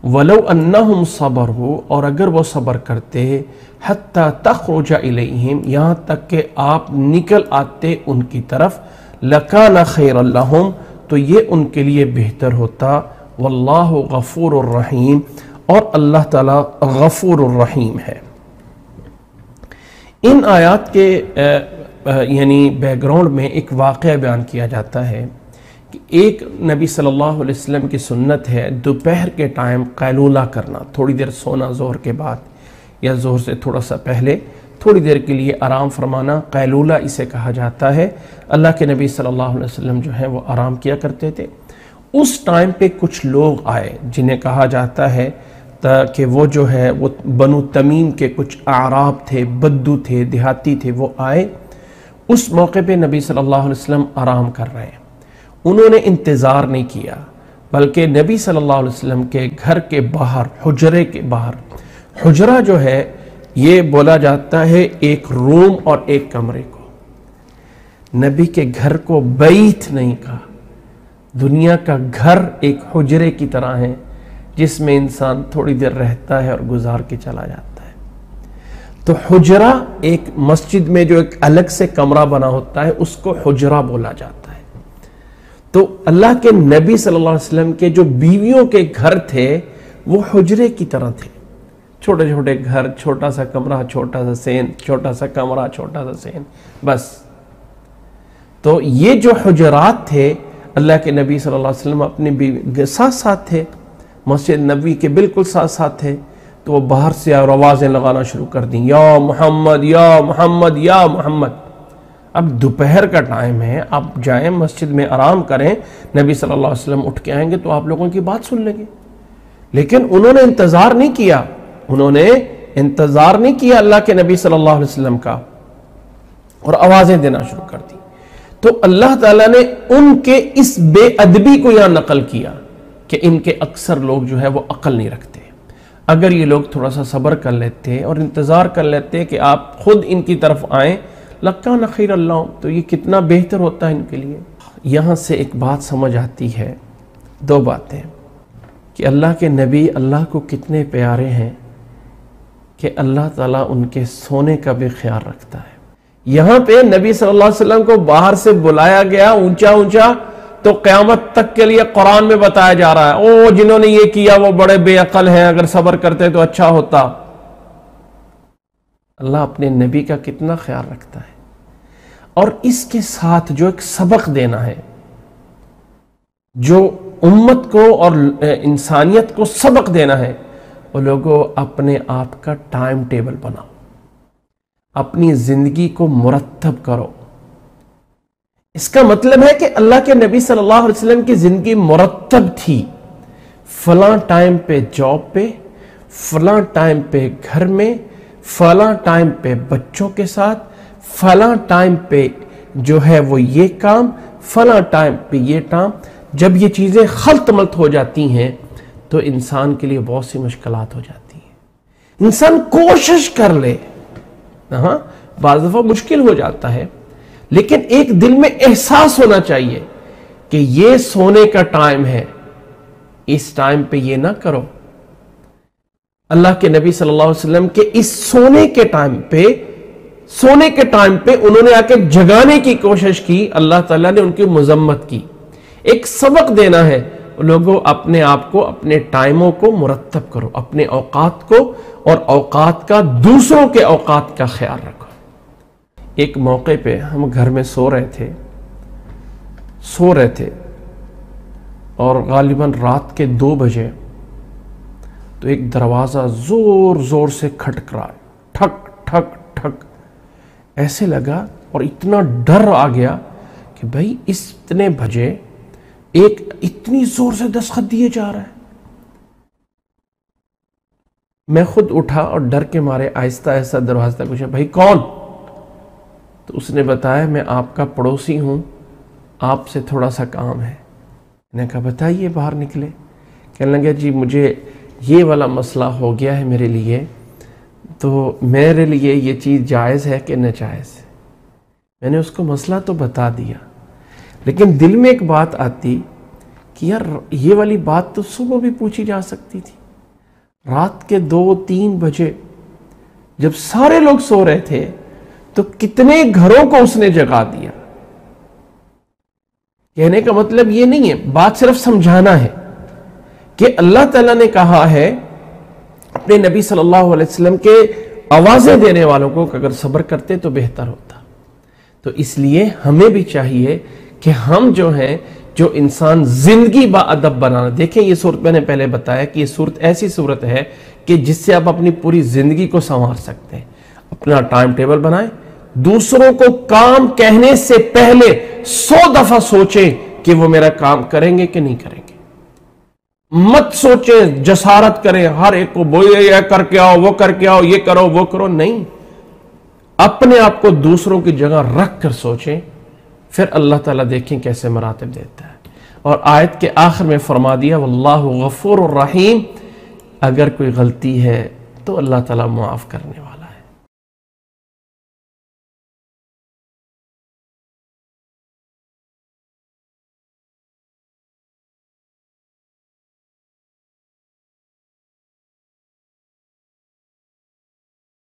وَلَوْ أَنَّهُمْ صَبَرُوا، اور اگر وہ صبر کرتے، حَتَّى تَخْرُجَ إِلَيْهِمْ، یہاں تک کہ آپ نکل آتے ان کی طرف، لَكَانَ خَيْرًا لَهُمْ، تو یہ ان کے لیے بہتر ہوتا، وَاللَّهُ غَفُورٌ الرحیم، اور اللہ تعالیٰ غفور الرحیم ہے۔ ان آیات کے یعنی بیک گراؤنڈ میں ایک واقعہ بیان کیا جاتا ہے کہ ایک نبی صلی اللہ علیہ وسلم کی سنت ہے دوپہر کے ٹائم قیلولہ کرنا، تھوڑی دیر سونا ظہر کے بعد یا ظہر سے تھوڑا سا پہلے تھوڑی دیر کے لیے آرام فرمانا، قیلولہ اسے کہا جاتا ہے۔ اللہ کے نبی صلی اللہ علیہ وسلم جو ہے وہ آرام کیا کرتے تھے۔ اس ٹائم پہ کچھ لوگ آئے جنہیں کہا جاتا ہے کہ وہ جو ہے وہ بنو تمیم کے کچھ اعراب تھے، بدو تھے، دیہاتی تھے، وہ آئے۔ اس موقع پہ نبی صلی اللہ علیہ وسلم آرام کر رہے ہیں، انہوں نے انتظار نہیں کیا، بلکہ نبی صلی اللہ علیہ وسلم کے گھر کے باہر، حجرے کے باہر، حجرہ جو ہے یہ بولا جاتا ہے ایک روم اور ایک کمرے کو، نبی کے گھر کو بیت نہیں کہا۔ دنیا کا گھر ایک حجرے کی طرح ہے جس میں انسان تھوڑی دیر رہتا ہے اور گزار کے چلا جاتا ہے۔ تو حجرہ ایک مسجد میں جو ایک الگ سے کمرہ بنا ہوتا ہے اس کو حجرہ بولا جاتا ہے۔ تو اللہ کے نبی صلی اللہ علیہ وسلم کے جو بیویوں کے گھر تھے وہ حجرے کی طرح تھے، چھوٹے چھوٹے گھر، چھوٹا سا کمرہ، چھوٹا سا سین، چھوٹا سا کمرہ، چھوٹا سا سین، بس۔ تو یہ جو حجرات تھے، اللہ کے نبی صلی اللہ علیہ وسلم اپنی بیوی کے ساتھ ساتھ تھے، مسجد نبوی کے بالکل ساتھ ساتھ تھے، تو وہ باہر سے آوازیں لگانا شروع کر دیں، یا محمد یا محمد یا محمد۔ اب دوپہر کا ٹائم ہے، آپ جائیں مسجد میں آرام کریں، نبی صلی اللہ علیہ وسلم اٹھ کے آئیں گے تو آپ لوگوں کی بات سن لیں گے۔ لیکن انہوں نے انتظار نہیں کیا، انہوں نے انتظار نہیں کیا اللہ کے نبی صلی اللہ علیہ وسلم کا، اور آوازیں دینا شروع کر دی۔ تو اللہ تعالیٰ نے ان کے اس بے ادبی کو یہاں نقل کیا کہ ان کے اکثر لوگ جو ہے وہ عقل نہیں رکھتے۔ اگر یہ لوگ تھوڑا سا صبر کر لیتے اور انتظار کر لیتے کہ آپ خود ان کی طرف آئیں، لَكَانَ خَيْرًا لَهُمْ، تو یہ کتنا بہتر ہوتا ہے ان کے لیے۔ یہاں سے ایک بات سمجھ آتی ہے، دو باتیں، کہ اللہ کے نبی اللہ کو کتنے پیارے ہیں کہ اللہ تعالیٰ ان کے سونے کا بھی خیال رکھتا ہے۔ یہاں پہ نبی صلی اللہ علیہ وسلم کو باہر سے بلایا گیا اونچا اونچا، تو قیامت تک کے لیے قرآن میں بتایا جا رہا ہے، او جنہوں نے یہ کیا وہ بڑے بے عقل ہیں، اگر صبر کرتے تو اچھا ہوتا۔ اللہ اپنے نبی کا کتنا خیال رکھتا ہے، اور اس کے ساتھ جو ایک سبق دینا ہے، جو امت کو اور انسانیت کو سبق دینا ہے، وہ لوگوں اپنے آپ کا ٹائم ٹیبل بناؤ، اپنی زندگی کو مرتب کرو۔ اس کا مطلب ہے کہ اللہ کے نبی صلی اللہ علیہ وسلم کی زندگی مرتب تھی، فلاں ٹائم پہ جاب پہ، فلاں ٹائم پہ گھر میں، فلاں ٹائم پہ بچوں کے ساتھ، فلاں ٹائم پہ جو ہے وہ یہ کام، فلاں ٹائم پہ یہ کام۔ جب یہ چیزیں خلط ملط ہو جاتی ہیں تو انسان کے لیے بہت سی مشکلات ہو جاتی ہیں۔ انسان کوشش کر لے، ہاں بعض دفعہ مشکل ہو جاتا ہے، لیکن ایک دل میں احساس ہونا چاہیے کہ یہ سونے کا ٹائم ہے، اس ٹائم پہ یہ نہ کرو۔ اللہ کے نبی صلی اللہ علیہ وسلم کے اس سونے کے ٹائم پہ انہوں نے آ کے جگانے کی کوشش کی، اللہ تعالیٰ نے ان کی مذمت کی۔ ایک سبق دینا ہے لوگوں، اپنے آپ کو، اپنے ٹائموں کو مرتب کرو، اپنے اوقات کو اور اوقات کا، دوسروں کے اوقات کا خیال رکھو۔ ایک موقع پہ ہم گھر میں سو رہے تھے اور غالباً رات کے 2 بجے تو ایک دروازہ زور زور سے کھٹک رہا ہے، ٹھک ٹھک ٹھک، ایسے لگا اور اتنا ڈر آ گیا کہ بھائی اتنے بجے ایک اتنی زور سے دستخط دیے جا رہا ہے۔ میں خود اٹھا اور ڈر کے مارے آہستہ آہستہ دروازے تک پوچھا، بھائی کون؟ تو اس نے بتایا، میں آپ کا پڑوسی ہوں، آپ سے تھوڑا سا کام ہے۔ میں نے کہا بتائیے، باہر نکلے۔ کہنے لگے جی مجھے یہ والا مسئلہ ہو گیا ہے میرے لیے، تو میرے لیے یہ چیز جائز ہے کہ ناجائز ہے۔ میں نے اس کو مسئلہ تو بتا دیا، لیکن دل میں ایک بات آتی کہ یار یہ والی بات تو صبح بھی پوچھی جا سکتی تھی، رات کے 2-3 بجے جب سارے لوگ سو رہے تھے تو کتنے گھروں کو اس نے جگا دیا. کہنے کا مطلب یہ نہیں ہے، بات صرف سمجھانا ہے کہ اللہ تعالیٰ نے کہا ہے اپنے نبی صلی اللہ علیہ وسلم کے آوازیں دینے والوں کو کہ اگر صبر کرتے تو بہتر ہوتا. تو اس لیے ہمیں بھی چاہیے کہ ہم جو ہیں، جو انسان زندگی با ادب بنانا. دیکھیں یہ صورت میں نے پہلے بتایا کہ یہ صورت ایسی صورت ہے کہ جس سے آپ اپنی پوری زندگی کو سنوار سکتے ہیں. اپنا ٹائم ٹیبل بنائیں، دوسروں کو کام کہنے سے پہلے 100 دفعہ سوچیں کہ وہ میرا کام کریں گے کہ نہیں کریں گے. مت سوچیں، جسارت کریں، ہر ایک کو بولے یہ کر کے آؤ، وہ کر کے آؤ، یہ کرو وہ کرو. نہیں، اپنے آپ کو دوسروں کی جگہ رکھ کر سوچیں، پھر اللہ تعالیٰ دیکھیں کیسے مراتب دیتا ہے. اور آیت کے آخر میں فرما دیا واللہ غفور الرحیم، اگر کوئی غلطی ہے تو اللہ تعالیٰ معاف کرنے والا.